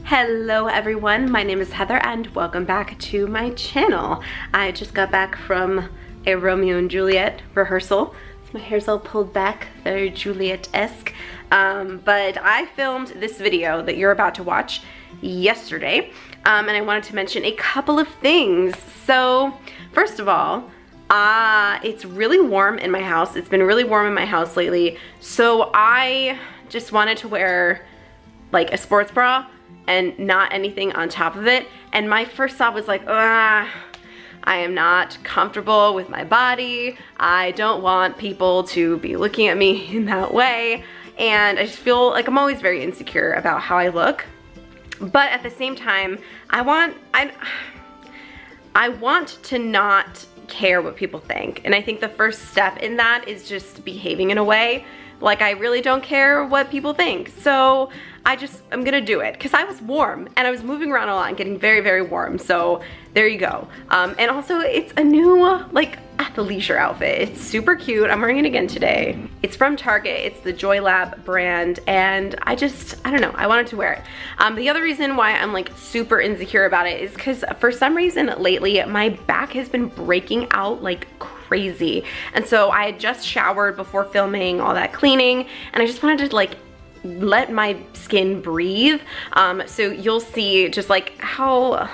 Hello everyone, my name is Heather and welcome back to my channel. I just got back from a Romeo and Juliet rehearsal. So my hair's all pulled back, very Juliet-esque. But I filmed this video that you're about to watch yesterday, and I wanted to mention a couple of things. So first of all, it's really warm in my house. It's been really warm in my house lately, so I just wanted to wear like a sports bra and not anything on top of it. And my first thought was like, I am not comfortable with my body. I don't want people to be looking at me in that way. And I just feel like I'm always very insecure about how I look. But at the same time, I want to not care what people think. And I think the first step in that is just behaving in a way like I really don't care what people think. So I'm gonna do it because I was warm and I was moving around a lot and getting very, very warm. So there you go. And also it's a new like athleisure outfit. It's super cute. I'm wearing it again today. It's from Target. It's the Joy Lab brand, and I don't know, I wanted to wear it. The other reason why I'm like super insecure about it is because for some reason lately my back has been breaking out like crazy. And so I had just showered before filming all that cleaning, and I just wanted to like let my skin breathe. So you'll see just like how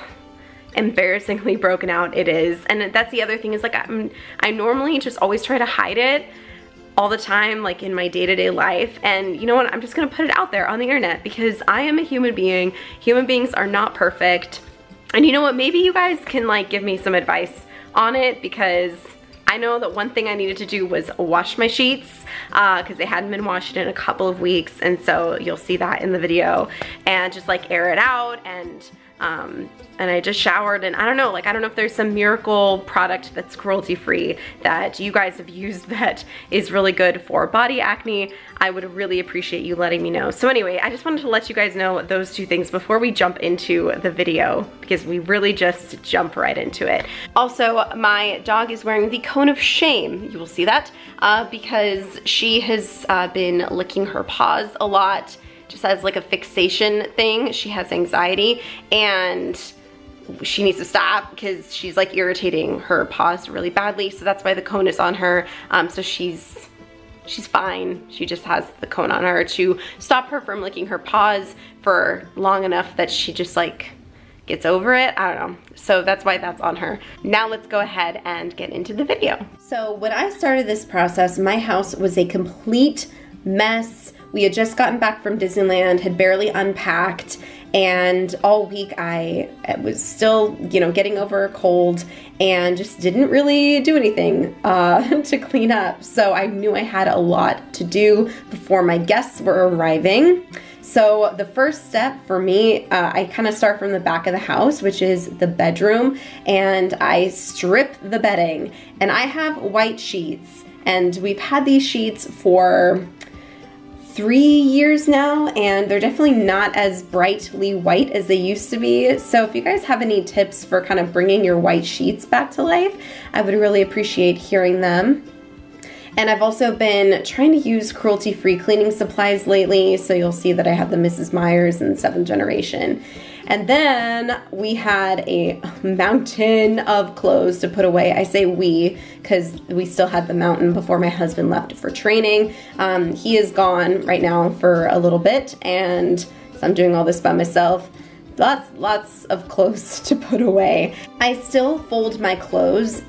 embarrassingly broken out it is. And that's the other thing is like I normally just always try to hide it all the time, like in my day-to-day life. And you know what, I'm just gonna put it out there on the internet because I am a human being. Human beings are not perfect. And you know what, maybe you guys can like give me some advice on it, because I know that one thing I needed to do was wash my sheets because they hadn't been washed in a couple of weeks, and so you'll see that in the video, and just like air it out. And I just showered, and I don't know if there's some miracle product that's cruelty-free that you guys have used that is really good for body acne. I would really appreciate you letting me know. So anyway, I just wanted to let you guys know those two things before we jump into the video, because we really just jump right into it. Also, my dog is wearing the cone of shame. You will see that because she has been licking her paws a lot, just as like a fixation thing. She has anxiety and she needs to stop because she's like irritating her paws really badly. So that's why the cone is on her. So she's fine. She just has the cone on her to stop her from licking her paws for long enough that she just like gets over it. I don't know. So that's why that's on her. Now let's go ahead and get into the video. So when I started this process, my house was a complete mess. We had just gotten back from Disneyland, had barely unpacked, and all week I was still, you know, getting over a cold and just didn't really do anything to clean up. So I knew I had a lot to do before my guests were arriving. So the first step for me, I kind of start from the back of the house, which is the bedroom, and I strip the bedding. And I have white sheets, and we've had these sheets for 3 years now, and they're definitely not as brightly white as they used to be. So if you guys have any tips for kind of bringing your white sheets back to life, I would really appreciate hearing them. And I've also been trying to use cruelty-free cleaning supplies lately, so you'll see that I have the Mrs. Myers and 7th Generation. And then we had a mountain of clothes to put away. I say we, because we still had the mountain before my husband left for training. He is gone right now for a little bit, and so I'm doing all this by myself. Lots of clothes to put away. I still fold my clothes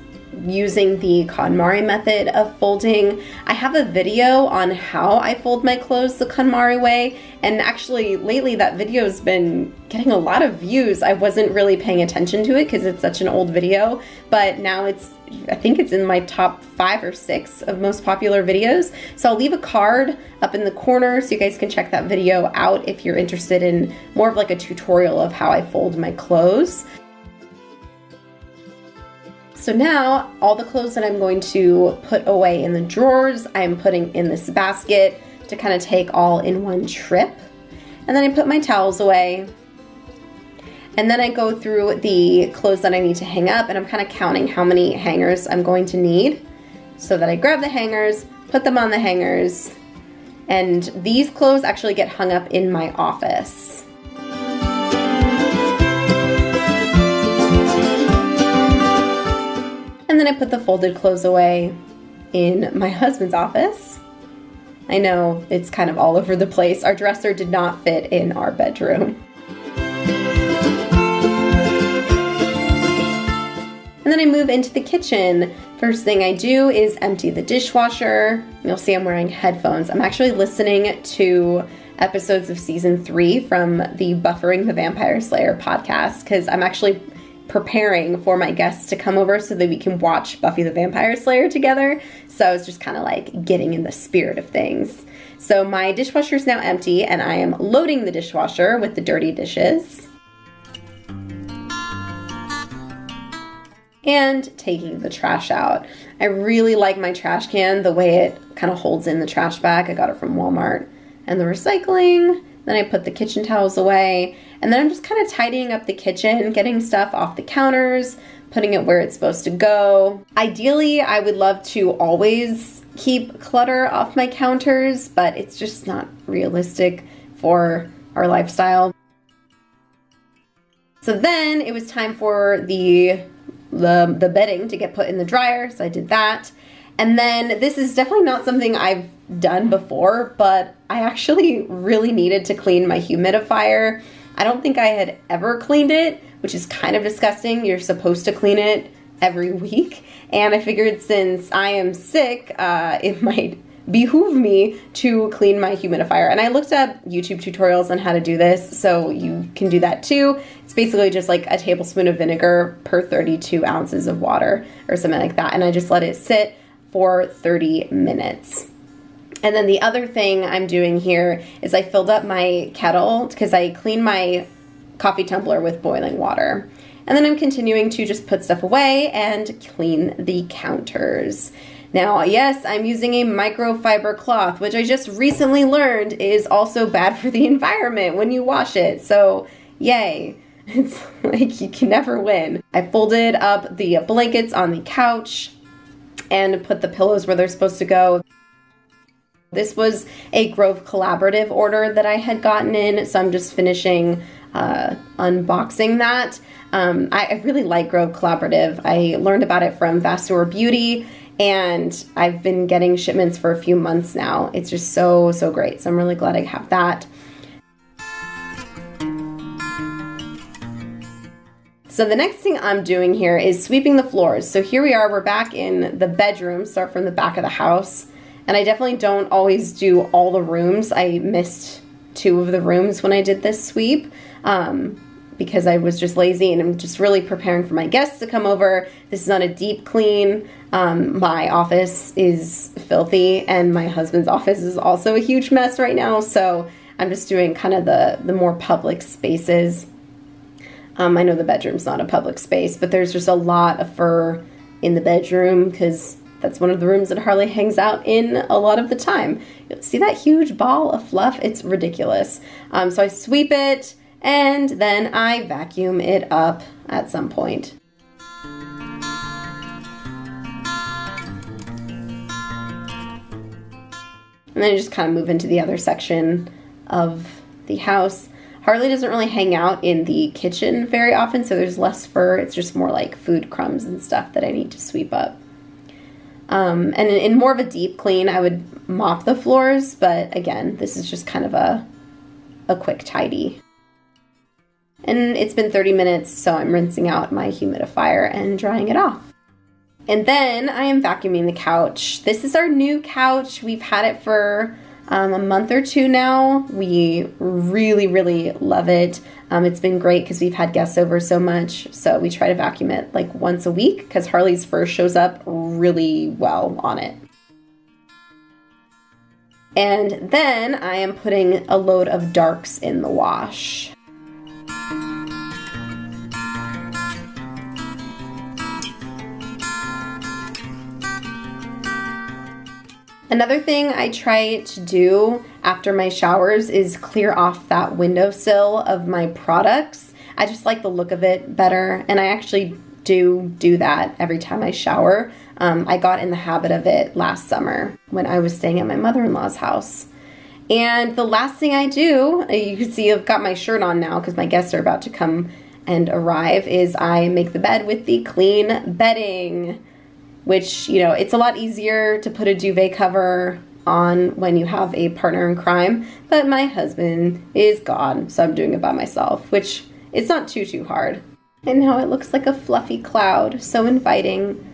using the KonMari method of folding. I have a video on how I fold my clothes the KonMari way, and actually lately that video's been getting a lot of views. I wasn't really paying attention to it because it's such an old video, but now I think it's in my top 5 or 6 of most popular videos. So I'll leave a card up in the corner so you guys can check that video out if you're interested in more of like a tutorial of how I fold my clothes. So now all the clothes that I'm going to put away in the drawers, I'm putting in this basket to kind of take all in one trip. And then I put my towels away. And then I go through the clothes that I need to hang up, and I'm kind of counting how many hangers I'm going to need, so that I grab the hangers, put them on the hangers, and these clothes actually get hung up in my office. I put the folded clothes away in my husband's office. I know it's kind of all over the place. Our dresser did not fit in our bedroom. And then I move into the kitchen. First thing I do is empty the dishwasher. You'll see I'm wearing headphones. I'm actually listening to episodes of season 3 from the Buffy the Vampire Slayer podcast because I'm actually preparing for my guests to come over so that we can watch Buffy the Vampire Slayer together. So I was just kind of like getting in the spirit of things. So my dishwasher is now empty and I am loading the dishwasher with the dirty dishes. And taking the trash out. I really like my trash can, the way it kind of holds in the trash bag. I got it from Walmart. And the recycling. Then I put the kitchen towels away. And then I'm just kind of tidying up the kitchen, getting stuff off the counters, putting it where it's supposed to go. Ideally, I would love to always keep clutter off my counters, but it's just not realistic for our lifestyle. So then it was time for the bedding to get put in the dryer, so I did that. And then this is definitely not something I've done before, but I actually really needed to clean my humidifier. I don't think I had ever cleaned it, which is kind of disgusting. You're supposed to clean it every week. And I figured since I am sick, it might behoove me to clean my humidifier. And I looked up YouTube tutorials on how to do this, so you can do that too. It's basically just like a tablespoon of vinegar per 32 ounces of water or something like that. And I just let it sit for 30 minutes. And then the other thing I'm doing here is I filled up my kettle because I cleaned my coffee tumbler with boiling water. And then I'm continuing to just put stuff away and clean the counters. Now, yes, I'm using a microfiber cloth, which I just recently learned is also bad for the environment when you wash it. So, yay. It's like you can never win. I folded up the blankets on the couch and put the pillows where they're supposed to go. This was a Grove collaborative order that I had gotten in, so I'm just finishing unboxing that. I really like Grove Collaborative. I learned about it from Vastur Beauty, and I've been getting shipments for a few months now. It's just so, so great, so I'm really glad I have that. So the next thing I'm doing here is sweeping the floors. So here we are, we're back in the bedroom, start from the back of the house. And I definitely don't always do all the rooms. I missed 2 of the rooms when I did this sweep because I was just lazy and I'm just really preparing for my guests to come over. This is not a deep clean. My office is filthy and my husband's office is also a huge mess right now. So I'm just doing kind of the more public spaces. I know the bedroom's not a public space, but there's just a lot of fur in the bedroom because that's one of the rooms that Harley hangs out in a lot of the time. You'll see that huge ball of fluff? It's ridiculous. So I sweep it and then I vacuum it up at some point. And then I just kind of move into the other section of the house. Harley doesn't really hang out in the kitchen very often, so there's less fur. It's just more like food crumbs and stuff that I need to sweep up. And in more of a deep clean, I would mop the floors, but again, this is just kind of a quick tidy. And it's been 30 minutes, so I'm rinsing out my humidifier and drying it off. And then I am vacuuming the couch. This is our new couch. We've had it for a month or 2 now. We really, really love it. It's been great because we've had guests over so much. So we try to vacuum it like once a week because Harley's fur shows up really well on it. And then I am putting a load of darks in the wash. Another thing I try to do after my showers is clear off that windowsill of my products. I just like the look of it better, and I actually do that every time I shower. I got in the habit of it last summer when I was staying at my mother-in-law's house. And the last thing I do, you can see I've got my shirt on now because my guests are about to come and arrive, is I make the bed with the clean bedding. which, you know, it's a lot easier to put a duvet cover on when you have a partner in crime, but my husband is gone, so I'm doing it by myself, which it's not too hard. And now it looks like a fluffy cloud, so inviting.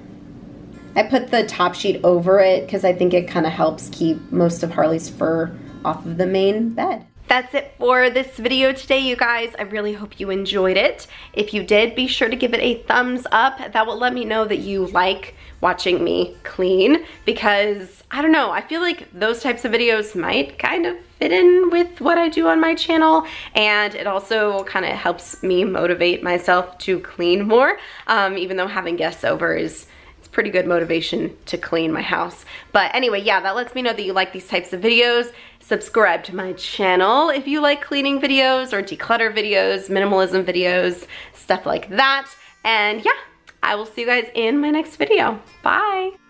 I put the top sheet over it because I think it kind of helps keep most of Harley's fur off of the main bed. That's it for this video today, you guys. I really hope you enjoyed it. If you did, be sure to give it a thumbs up. That will let me know that you like watching me clean, because I don't know, I feel like those types of videos might kind of fit in with what I do on my channel, and it also kind of helps me motivate myself to clean more, even though having guests over is pretty good motivation to clean my house. But anyway, yeah, that lets me know that you like these types of videos. Subscribe to my channel if you like cleaning videos or declutter videos, minimalism videos, stuff like that. And yeah, I will see you guys in my next video. Bye.